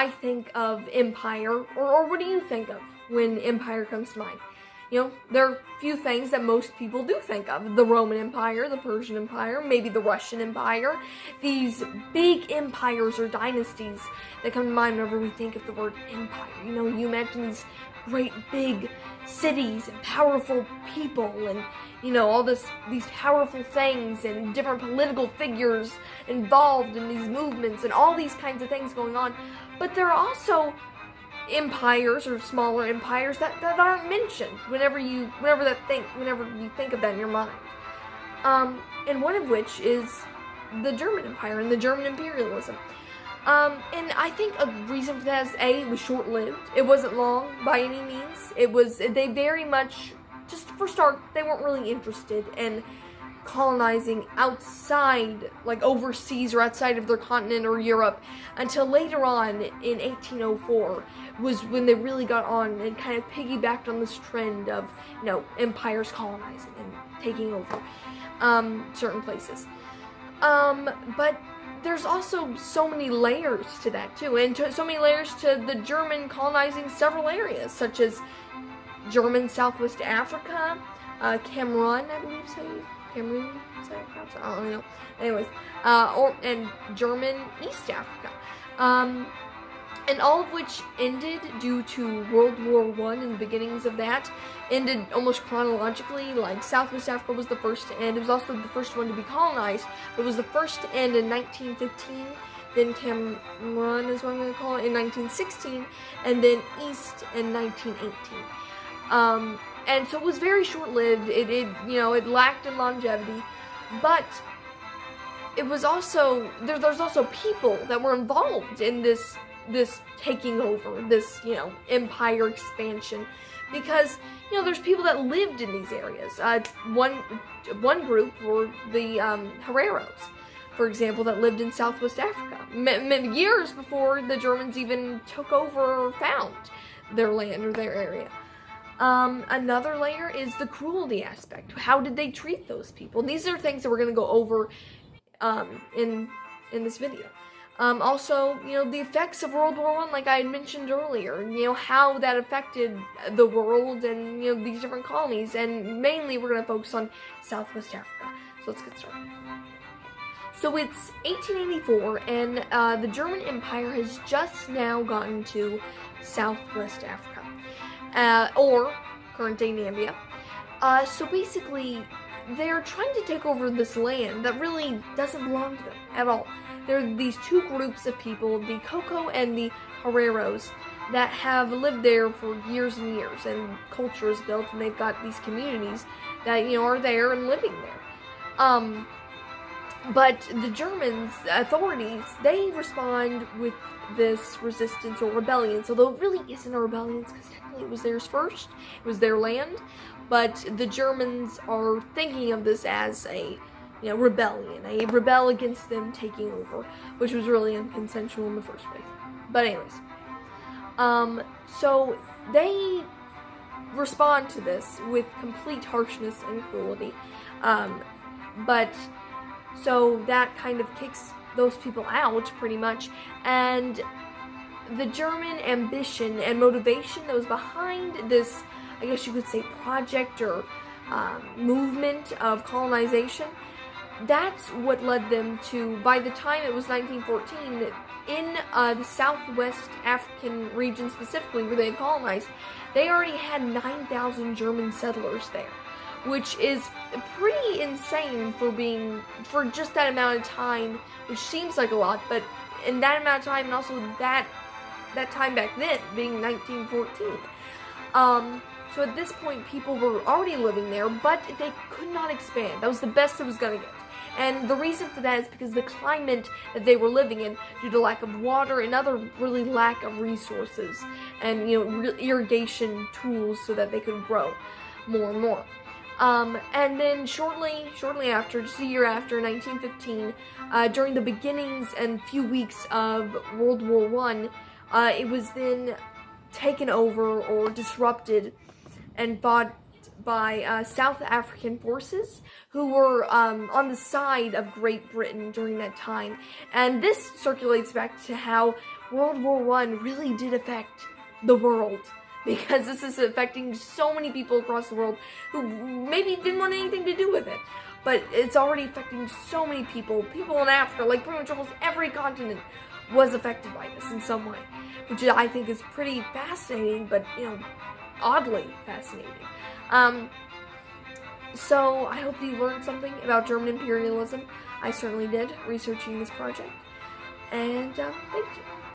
I think of empire, or what do you think of when empire comes to mind? You know, there are few things that most people do think of. The Roman Empire, the Persian Empire, maybe the Russian Empire. These big empires or dynasties that come to mind whenever we think of the word empire. You know, you imagine these great big cities and powerful people and, you know, all these powerful things and different political figures involved in these movements and all these kinds of things going on. But there are also empires or smaller empires that aren't mentioned whenever you think of that in your mind. And one of which is the German Empire and the German imperialism. And I think a reason for that is it was short-lived. It wasn't long by any means. They very much, just for start, they weren't really interested in colonizing outside, like overseas or outside of their continent or Europe, until later on in 1804 was when they really got on and kind of piggybacked on this trend of, you know, empires colonizing and taking over certain places. But there's also so many layers to that too, and so many layers to the German colonizing several areas, such as German Southwest Africa, Cameroon, I believe so. Cameroon? I don't know. Anyways, and German East Africa. And all of which ended due to World War I and the beginnings of that. Ended almost chronologically, like Southwest Africa was the first to end. It was also the first one to be colonized, but it was the first to end in 1915. Then Cameroon is what I'm going to call it, in 1916, and then East in 1918. And so it was very short-lived. It lacked in longevity, but it was also there's also people that were involved in this taking over, this, you know, empire expansion, because, you know, there's people that lived in these areas. One group were the Hereros, for example, that lived in Southwest Africa years before the Germans even took over or found their land or their area. Another layer is the cruelty aspect. How did they treat those people? These are things that we're going to go over in this video. Also, you know, the effects of World War I, like I had mentioned earlier, you know, how that affected the world and, you know, these different colonies, and mainly we're going to focus on Southwest Africa. So let's get started. So it's 1884, and the German Empire has just now gotten to Southwest Africa. Or current-day Namibia. So basically, they're trying to take over this land that really doesn't belong to them at all. There are these two groups of people, the Koko and the Hereros, that have lived there for years and years, and culture is built, and they've got these communities that, you know, are there and living there. But the Germans, authorities, they respond with this resistance or rebellion. So though it really isn't a rebellion, because technically it was theirs first, it was their land, but the Germans are thinking of this as a, you know, rebellion, a rebel against them taking over, which was really unconsensual in the first place. But anyways, so they respond to this with complete harshness and cruelty, so that kind of kicks those people out, pretty much, and the German ambition and motivation that was behind this, I guess you could say, project or movement of colonization, that's what led them to, by the time it was 1914, in the Southwest African region specifically, where they had colonized, they already had 9,000 German settlers there, which is pretty insane for just that amount of time, which seems like a lot, but in that amount of time, and also that time back then, being 1914. So at this point, people were already living there, but they could not expand. That was the best it was going to get. And the reason for that is because the climate that they were living in, due to lack of water and other really lack of resources, and, you know, irrigation tools so that they could grow more and more. And then shortly after, just a year after, 1915, during the beginnings and few weeks of World War I, it was then taken over or disrupted and fought by South African forces who were on the side of Great Britain during that time. And this circulates back to how World War I really did affect the world, because this is affecting so many people across the world who maybe didn't want anything to do with it. But it's already affecting so many people. People in Africa, like pretty much almost every continent, was affected by this in some way, which I think is pretty fascinating, but, oddly fascinating. So I hope you learned something about German imperialism. I certainly did, researching this project. And thank you.